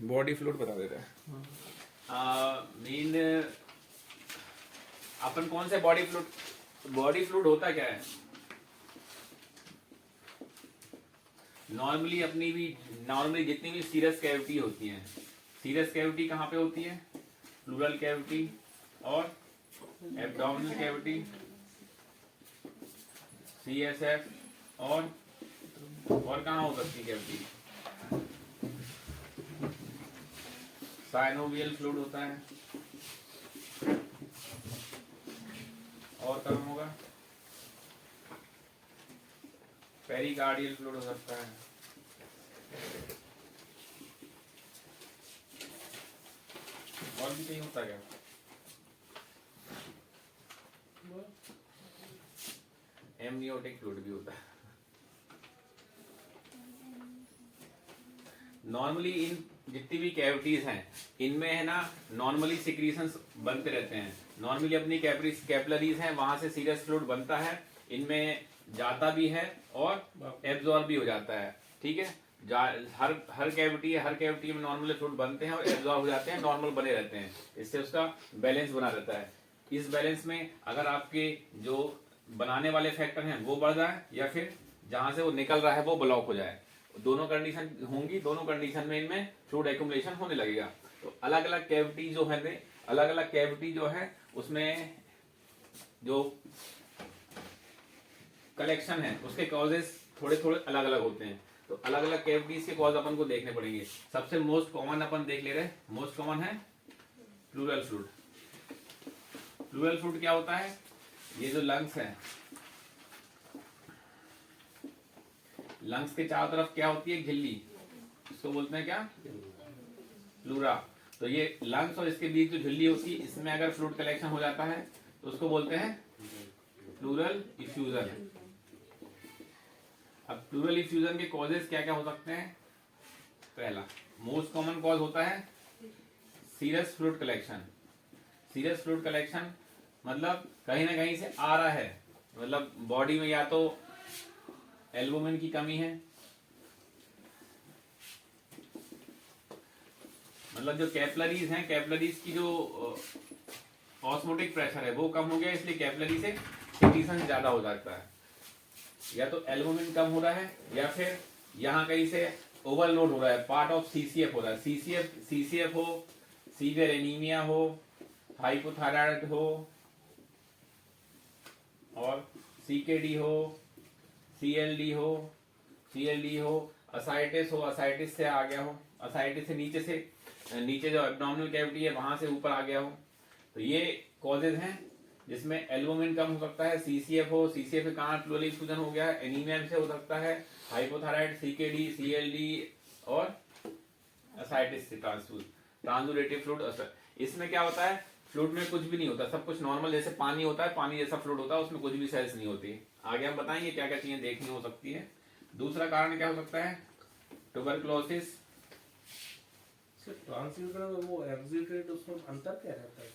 Body fluid बता देते हैं। मेन अपन कौन से बॉडी फ्लूइड होता क्या है? नॉर्मली जितनी भी सीरस कैविटी होती हैं, सीरस कैविटी कहाँ पे होती है? प्लूरल कैविटी और एब्डोमिनल कैविटी, CSF और कहाँ हो सकती है कैविटी? साइनोवियल फ्लूइड होता है और कहाँ होगा? पेरिकार्डियल फ्लूइड हो सकता है। और भी कहीं होता क्या? एमनियोटिक फ्लूइड भी होता है। नॉर्मली इन जितनी भी कैविटीज हैं इनमें है ना, नॉर्मली सिक्रीशंस बनते रहते हैं। नॉर्मली अपनी कैपिलरीज हैं, वहां से सीरस फ्लूइड बनता है, इनमें जाता भी है और एब्जॉर्ब भी हो जाता है। ठीक है, हर कैविटी है, हर कैविटी में नॉर्मली फ्लूइड बनते हैं और एब्जॉर्ब हो जाते हैं, नॉर्मल बने रहते हैं। इससे उसका बैलेंस बना रहता है। इस बैलेंस में अगर आपके जो बनाने वाले फैक्टर हैं वो बढ़ जाए या फिर जहां से वो निकल रहा है वो ब्लॉक हो जाए, दोनों कंडीशन होंगी, दोनों कंडीशन में इनमें फ्लूइड एक्यूमुलेशन होने लगेगा। तो अलग अलग कैविटी जो है, अलग अलग कैविटी जो है उसमें जो कलेक्शन है उसके कॉजेस थोड़े थोड़े अलग अलग होते हैं। तो अलग अलग कैविटीज के कॉज अपन को देखने पड़ेंगे। सबसे मोस्ट कॉमन अपन देख ले रहे हैं, मोस्ट कॉमन है प्लूरल फ्लूइड। प्लूरल फ्लूइड क्या होता है? ये जो लंग्स है, लंग्स के चारों तरफ क्या होती है? झिल्ली, इसको बोलते हैं क्या? प्लूरा। तो ये लंग्स और इसके बीच जो झिल्ली होती है, इसमें अगर फ्लूइड कलेक्शन हो जाता है तो उसको बोलते हैं प्लूरल इफ्यूजन। अब प्लूरल इफ्यूजन के कॉजेस क्या क्या हो सकते हैं? पहला मोस्ट कॉमन कॉज होता है serous fluid collection. Serous fluid collection मतलब कहीं ना कहीं से आ रहा है, मतलब बॉडी में या तो एल्बुमिन की कमी है, मतलब जो कैपिलरीज हैं, कैपिलरीज की जो ऑस्मोटिक प्रेशर है वो कम हो गया, इसलिए कैपिलरी से सिक्रीशन ज्यादा हो जाता है। या तो एल्बुमिन कम हो रहा है या फिर यहाँ कहीं से ओवरलोड हो रहा है, पार्ट ऑफ CCF हो रहा है। CCF हो, सीवियर एनीमिया हो, हाइपोथायराइड हो और CKD हो, CLD हो, असाइटिस हो, असाइटिस से आ गया हो, असाइटिस से नीचे जो एब्डोमिनल कैविटी है वहां से ऊपर आ गया हो। तो ये कॉजेज हैं जिसमें एल्बुमिन कम हो सकता है, CCF हो, CCF के कारण प्लूरल इफ्यूजन हो गया है, एनीमिया से हो सकता है, हाइपोथायराइड, CKD, CLD और असाइटिस से ट्रांसुरेटिव फ्लूइड। इसमें क्या होता है? फ्लूइड में कुछ भी नहीं होता, सब कुछ नॉर्मल जैसे पानी होता है, पानी जैसा फ्लूइड होता है, उसमें कुछ भी सेल्स नहीं होती। आगे हम बताएंगे क्या क्या चीजें देखनी हो सकती है। दूसरा कारण क्या हो सकता है? ट्यूबरकुलोसिस। वो एक्सुडेट, उसमें अंतर क्या रहता है?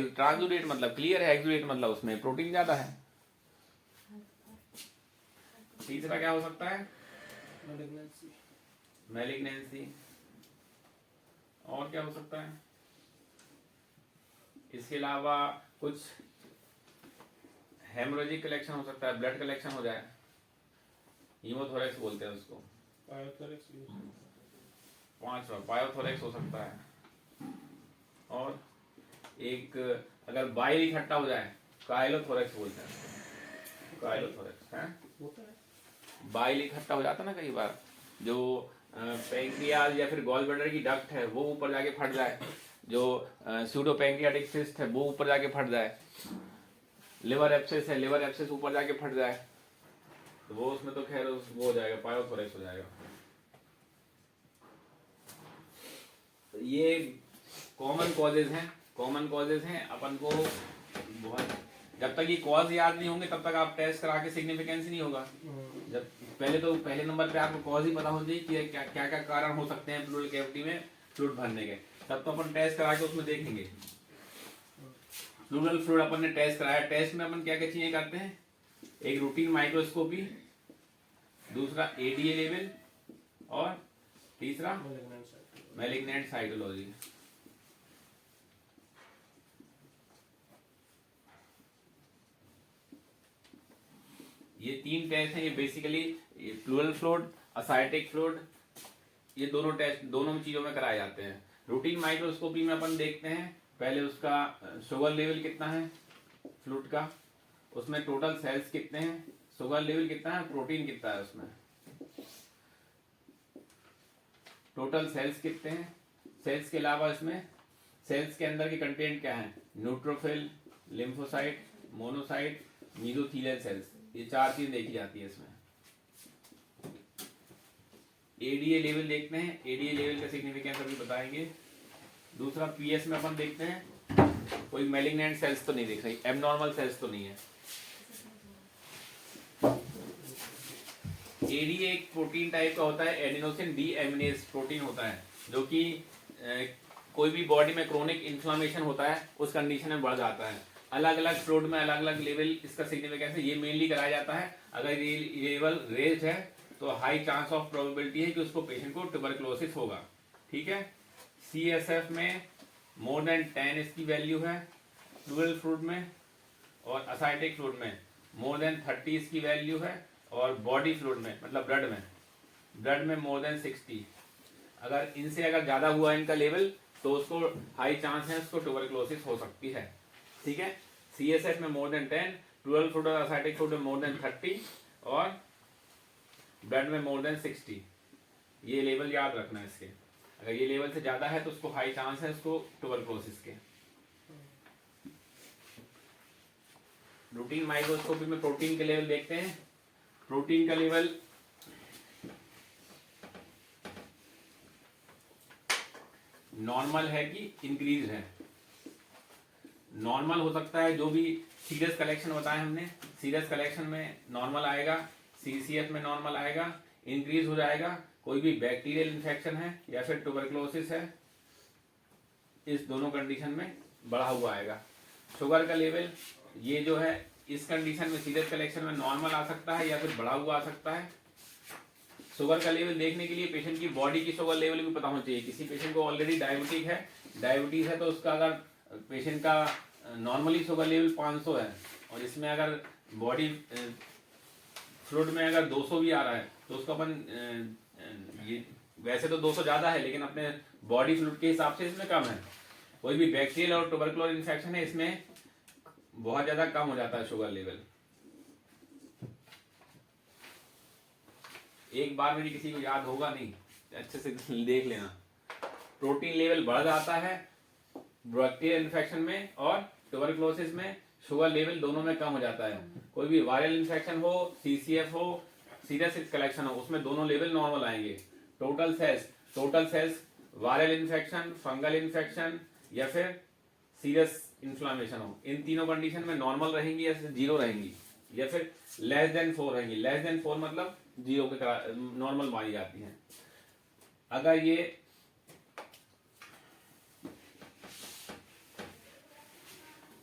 ट्रांसुडेट मतलब क्लियर है, एक्सुडेट मतलब उसमें प्रोटीन ज्यादा है। तीसरा क्या हो सकता है? मैलिग्नेंसी। और क्या हो सकता है? इसके अलावा कुछ हेमोरेजिक कलेक्शन हो सकता है, ब्लड कलेक्शन हो जाए, हीमोथोरेक्स बोलते हैं उसको। पांचवा पायोथोरेक्स हो सकता है। और एक अगर बाइल इकट्ठा हो जाए, काइलोथोरेक्स बोलते हैं। काइलोथोरेक्स है, बाइल इकट्ठा हो जाता है ना कई बार, जो पैंक्रियाज या फिर गॉल ब्लैडर की डक्ट है वो ऊपर जाके फट जाए, जो सूडो पैंक्रियाटिक सिस्ट है वो ऊपर जाके फट जाए, लिवर एब्सेस है, लिवर एब्सेस ऊपर जाके फट जाए, तो वो उसमें तो खैर वो हो जाएगा, पायोथोरेक्स हो जाएगा। तो ये कॉमन कॉजेज हैं। अपन को बहुत, जब तक ये कॉज याद नहीं होंगे तब तक आप टेस्ट करा के सिग्निफिकेंस ही नहीं होगा। जब पहले नंबर पे आपको कॉज ही पता हो जाए कि क्या क्या कारण हो सकते हैं प्लूरल कैविटी में फ्लूइड भरने के, तब तो अपन टेस्ट करा के उसमें देखेंगे। प्लूरल फ्लूइड अपन ने टेस्ट कराया, टेस्ट में अपन क्या क्या चीजें करते हैं? एक रूटीन माइक्रोस्कोपी, दूसरा ADA लेवल और तीसरा malignant cytology। Malignant cytology. ये 3 टेस्ट हैं, ये बेसिकली प्लूरल फ्लूइड, असाइटिक फ्लूइड, ये दोनों टेस्ट दोनों चीजों में कराए जाते हैं। रूटीन माइक्रोस्कोपी में अपन देखते हैं पहले उसका शुगर लेवल कितना है फ्लूइड का, उसमें टोटल सेल्स कितने हैं, शुगर लेवल कितना है, प्रोटीन कितना है, उसमें टोटल सेल्स कितने हैं, सेल्स के अलावा इसमें सेल्स के अंदर के कंटेंट क्या है, न्यूट्रोफिल, लिम्फोसाइट, मोनोसाइट, मीजोथेलियल सेल्स, ये 4 चीज देखी जाती है इसमें। एडीए लेवल देखते हैं, एडीए लेवल का सिग्निफिकेंस अभी बताएंगे। दूसरा पीएस में अपन देखते हैं कोई मैलिग्नेंट सेल्स तो नहीं दिख रही, एबनॉर्मल सेल्स तो नहीं है। एडीए एक प्रोटीन टाइप का होता है, एडिनोसिन डी एमिनेज प्रोटीन होता है, जो कि कोई भी बॉडी में क्रोनिक इन्फ्लामेशन होता है उस कंडीशन में बढ़ जाता है। अलग अलग फ्लूइड में अलग अलग लेवल इसका सिग्निफिकेंस है, ये मेनली कराया जाता है। अगर ये लेवल रेज्ड है तो हाई चांस ऑफ प्रोबेबिलिटी है कि उसको पेशेंट को ट्यूबरकुलोसिस होगा। ठीक है, सीएसएफ में मोर देन 10 इसकी वैल्यू है प्लूरल फ्लूइड में, और असाइटिक फ्लूइड में मोर देन 30 इसकी वैल्यू है, और बॉडी फ्लूइड में मतलब ब्लड में मोर देन 60। अगर इनसे अगर ज्यादा हुआ इनका लेवल तो उसको हाई चांस है उसको ट्यूबरकुलोसिस हो सकती है। ठीक है, सीएसएफ में मोर देन 10, प्लूरल फ्लूइड और असाइटिक फ्लूइड में मोर देन 30, और ब्लड में मोर देन 60। ये लेवल याद रखना है इसके, अगर ये लेवल से ज्यादा है तो उसको हाई चांस है उसको ट्यूबरकुलोसिस के। रूटीन माइक्रोस्कोपी में प्रोटीन के लेवल देखते हैं। प्रोटीन का लेवल नॉर्मल है कि इंक्रीज है। नॉर्मल हो सकता है, जो भी सीरियस कलेक्शन बताया हमने, सीरियस कलेक्शन में नॉर्मल आएगा, सीसीएफ में नॉर्मल आएगा, इंक्रीज हो जाएगा कोई भी बैक्टीरियल इन्फेक्शन है या फिर ट्यूबरकुलोसिस है, इस दोनों कंडीशन में बढ़ा हुआ आएगा। शुगर का लेवल ये जो है इस कंडीशन में सीरियस कलेक्शन में नॉर्मल आ सकता है या फिर बढ़ा हुआ आ सकता है। शुगर का लेवल देखने के लिए पेशेंट की बॉडी की शुगर लेवल भी पता होना चाहिए। किसी पेशेंट को ऑलरेडी डायबिटीज है तो उसका अगर पेशेंट का नॉर्मली शुगर लेवल 500 है और इसमें अगर बॉडी फ्लूइड में अगर 200 भी आ रहा है तो उसका अपन ये वैसे तो 200 ज्यादा है लेकिन अपने बॉडी फ्लूइड के हिसाब से इसमें कम है। कोई भी बैक्टीरियल और ट्यूबरकुलोर इन्फेक्शन है इसमें बहुत ज्यादा कम हो जाता है शुगर लेवल। एक बार में किसी को याद होगा नहीं, अच्छे से देख लेना। प्रोटीन लेवल बढ़ जाता है बैक्टीरियल इन्फेक्शन में और ट्यूबरकुलोसिस में, शुगर लेवल दोनों में कम हो जाता है। कोई भी वायरल इन्फेक्शन हो, सीसीएफ हो, सीरियस कलेक्शन हो, उसमें दोनों लेवल नॉर्मल आएंगे। Total cells viral infection, fungal infection या फिर सीरियस इन्फ्लामेशन हो, इन तीनों कंडीशन में नॉर्मल रहेंगी या फिर 0 रहेंगी या फिर लेस देन 4 रहेंगी। लेस देन 4 मतलब 0 के नॉर्मल मानी जाती है। अगर ये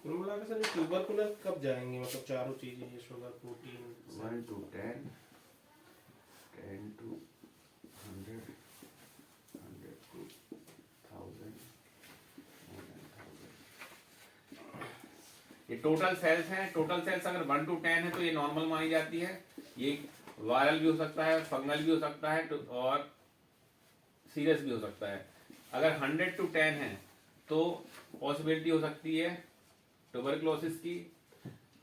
कुल मिला के सर ट्यूबरकुलर कब जाएंगे, मतलब चारों चीजें ये sugar, protein 1 to 10, 10 to 100, 100 to 1000, more than 1000। ये टोटल सेल्स हैं। टोटल सेल्स अगर 1 to 10 है तो ये नॉर्मल मानी जाती है। ये वायरल भी हो सकता है, फंगल भी हो सकता है और सीरियस भी हो सकता है। अगर 100 to 10 है तो पॉसिबिलिटी हो सकती है ट्यूबरकुलोसिस की।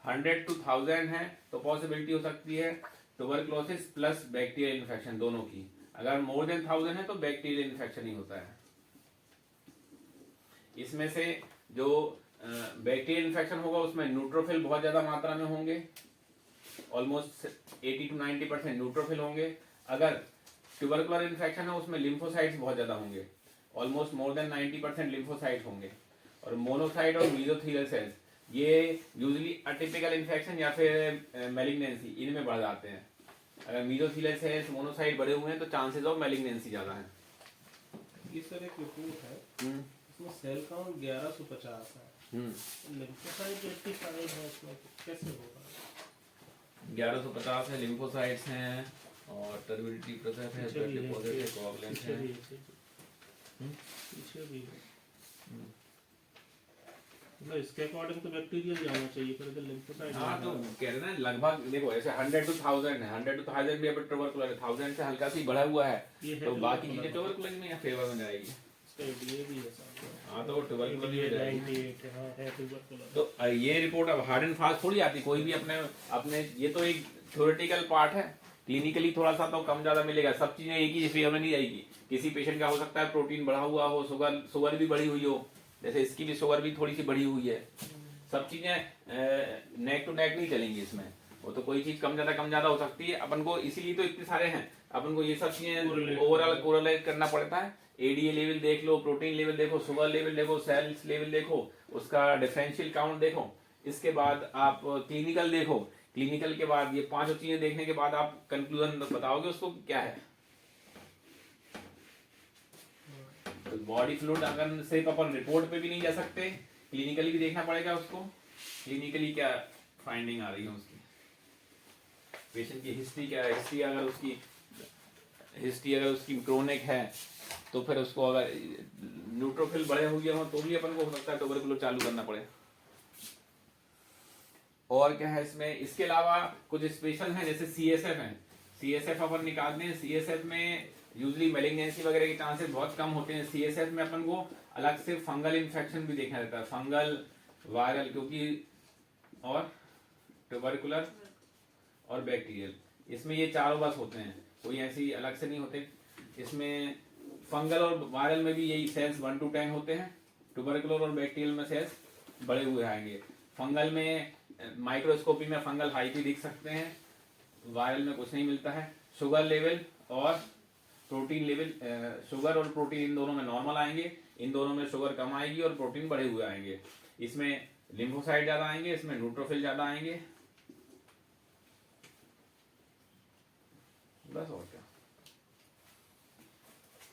100 to 1000 है तो पॉसिबिलिटी हो सकती है ट्यूबरकुलोसिस प्लस बैक्टीरियल इन्फेक्शन दोनों की। अगर मोर देन 1000 है तो बैक्टीरियल इन्फेक्शन ही होता है। इसमें से जो बैक्टीरियल इन्फेक्शन होगा उसमें न्यूट्रोफिल बहुत ज्यादा मात्रा में होंगे, ऑलमोस्ट 80 to 90% न्यूट्रोफिल होंगे। अगर ट्यूबरकुलर इन्फेक्शन है उसमें लिम्फोसाइट्स बहुत ज्यादा होंगे, ऑलमोस्ट मोर देन 90% लिम्फोसाइट होंगे। और मोनोसाइट और मीजोथेलियल सेल्स ये यूजुअली अटिपिकल इन्फेक्शन या फिर मैलिग्नेंसी इनमें बढ़ जाते हैं। अगर मीजोथेलियल सेल्स मोनोसाइट बढ़े हुए हैं तो चांसेस ऑफ मैलिग्नेंसी ज्यादा है। ये सर एक रिपोर्ट है, इसमें सेल काउंट 1150 है, लिम्फोसाइट 85 है, इसमें कैसे होगा? 1150 है, लिम्फोसाइट्स हैं और टर्बिडिटी प्रेशर है, पीछे ब्लड भी है, डिपॉजिट है, कोआगुलेंट पीछे है। भी है, पीछे भी है। मतलब इसके अकॉर्डिंग तो बैक्टीरियल जाना चाहिए, पर इधर लिम्फोसाइट हाँ तो कह रहे ना लगभग देखो ऐसे 100 to 1000 है, 100 to 1000 भी अभी ट्यूबरकुलर है, 1000 से हल्का सी बढ़ा हुआ है, ये है तो बाकी चीजें tubercular। ट्यूबरकुलर में या फेवर में जाएगी। इसका एडीए भी है साथ में। हाँ तो वो ट्यूबरकुलर में जाएगी। 98 है, हाँ है tubercular। तो ये रिपोर्ट अब हार्ड एंड फास्ट थोड़ी आती, कोई भी अपने अपने ये तो एक थ्योरेटिकल पार्ट है, क्लिनिकली थोड़ा सा तो कम ज्यादा मिलेगा, सब चीजें एक ही फेवर में नहीं जाएगी। किसी पेशेंट का हो सकता है प्रोटीन बढ़ा हुआ हो, शुगर भी बढ़ी हुई हो, जैसे इसकी भी शुगर भी थोड़ी सी बढ़ी हुई है, सब चीजें नेक टू नेक नहीं चलेंगी इसमें, वो तो कोई चीज कम ज्यादा हो सकती है। अपन को इसीलिए तो इतने सारे हैं, अपन को ये सब चीजें ओवरऑल कोरिलेट करना पड़ता है। एडीए लेवल देख लो, प्रोटीन लेवल देखो, शुगर लेवल देखो, सेल्स लेवल देखो, उसका डिफरेंशियल काउंट देखो, इसके बाद आप क्लिनिकल देखो, क्लिनिकल के बाद ये पांचों चीजें देखने के बाद आप कंक्लूजन बताओगे उसको क्या है। तो बॉडी फ्लूइड अगर सिर्फ अपन रिपोर्ट पे भी नहीं जा सकते, क्लिनिकली भी देखना पड़ेगा उसको, क्लिनिकली क्या फाइंडिंग आ रही है उसकी, पेशेंट की हिस्ट्री क्या है, हिस्ट्री अगर उसकी क्रोनिक है तो फिर उसको अगर न्यूट्रोफिल बढ़े हुए हो तो भी अपन को हो सकता है ट्यूबरकुलर चालू करना पड़े। और क्या है इसमें, इसके अलावा कुछ स्पेशल है जैसे सीएसएफ है, सीएसएफ अपन निकालते हैं, सीएसएफ में यूजली मेलिग्नेंसी वगैरह के चांसेस बहुत कम होते हैं। सीएसएफ में अपन को अलग से फंगल इन्फेक्शन भी देखना रहता है, फंगल, वायरल, क्योंकि और ट्यूबरकुलर और बैक्टीरियल, इसमें ये चारों बस होते हैं, कोई ऐसी अलग से नहीं होते। इसमें फंगल और वायरल में भी यही सेल्स 1 to 10 होते हैं, ट्यूबरकुलर और बैक्टीरियल में सेल्स बड़े हुए आएंगे। फंगल में माइक्रोस्कोपी में फंगल हाई भी दिख सकते हैं, वायरल में कुछ नहीं मिलता है। शुगर लेवल और प्रोटीन लेवल, शुगर और प्रोटीन इन दोनों में नॉर्मल आएंगे, इन दोनों में शुगर कम आएगी और प्रोटीन बढ़े हुए आएंगे। इसमें लिम्फोसाइट ज्यादा आएंगे, इसमें न्यूट्रोफिल ज्यादा आएंगे, बस और क्या।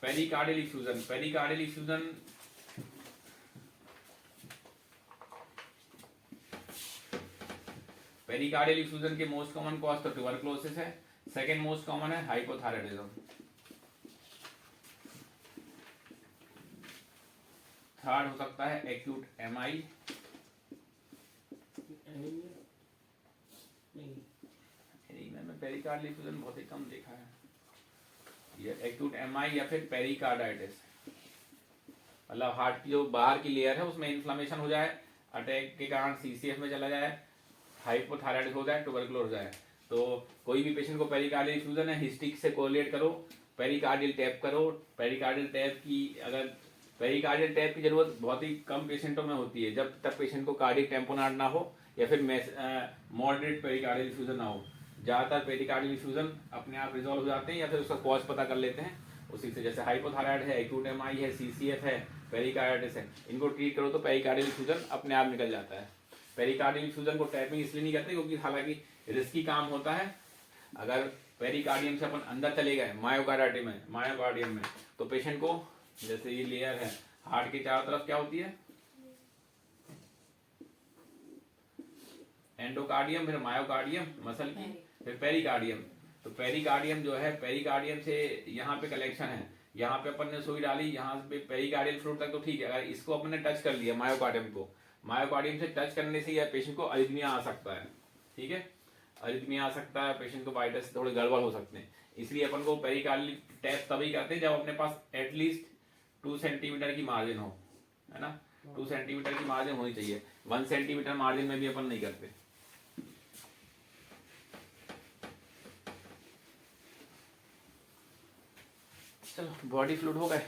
Pericardial effusion, pericardial effusion pericardial effusion के मोस्ट कॉमन कॉज तो ट्यूबरकुलोसिस है, सेकंड मोस्ट कॉमन है हाइपोथायराइडिज्म, थर्ड हो सकता है एक्यूट एमआई, एनीमिया में पेरिकार्डियल इफ्यूजन बहुत ही कम देखा है, ये एक्यूट एमआई या फिर पेरिकार्डाइटिस, मतलब हार्ट की जो बाहर की लेयर है उसमें इन्फ्लेमेशन हो जाए, अटैक के कारण सीसीएफ में चला जाए, हाइपोथायराइड हो जाए, ट्यूबरकुलर हो जाए। तो कोई भी पेशेंट को पेरिकार्डियल इफ्यूजन है, हिस्ट्री से कोरिलेट करो, पेरिकार्डियल टैप करो, पेरिकार्डियल टैप की अगर पेरिकार्डियल टैप की जरूरत बहुत ही कम पेशेंटों में होती है, जब तक पेशेंट को कार्डियक टेम्पोनार्ड ना हो या फिर मॉडरेट पेरिकार्डियल इफ्यूजन ना हो। ज्यादातर पेरिकार्डियल इफ्यूजन अपने आप रिजॉल्व हो जाते हैं या फिर उसका कॉज पता कर लेते हैं उसी से, जैसे हाइपोथायराइड है, एक्यूट एमआई है, सीसीएफ है, पेरिकार्डाइटिस है, इनको ट्रीट करो तो पेरिकार्डियल इफ्यूजन अपने आप निकल जाता है। पेरिकार्डियल इफ्यूजन को टैपिंग इसलिए नहीं करते क्योंकि हालांकि रिस्की काम होता है, अगर पेरिकार्डियम से अपन अंदर चले गए मायोकार्डियम में तो पेशेंट को, जैसे ये लेयर है हार्ट के चारों तरफ क्या होती है, एंडोकार्डियम, फिर मायोकार्डियम मसल की, फिर पेरिकार्डियम। तो पेरिकार्डियम जो है, पेरिकार्डियम से यहाँ पे कलेक्शन है, यहाँ पे अपन ने सुई डाली, यहाँ पे पेरिकार्डियल फ्लूइड तक तो ठीक है, अगर इसको अपन ने टच कर लिया मायोकार्डियम को, मायोकार्डियम से टच करने से यह पेशेंट को अरिथमिया आ सकता है, ठीक है, अरिथमिया आ सकता है, पेशेंट को वाइटस थोड़े गड़बड़ हो सकते हैं। इसलिए अपन को पेरिकार्डियल टेस्ट तभी करते हैं जब अपने पास एटलीस्ट 2 सेंटीमीटर की मार्जिन हो, है ना, 2 सेंटीमीटर की मार्जिन होनी चाहिए, 1 सेंटीमीटर मार्जिन में भी अपन नहीं करते। चलो बॉडी फ्लूइड हो गए।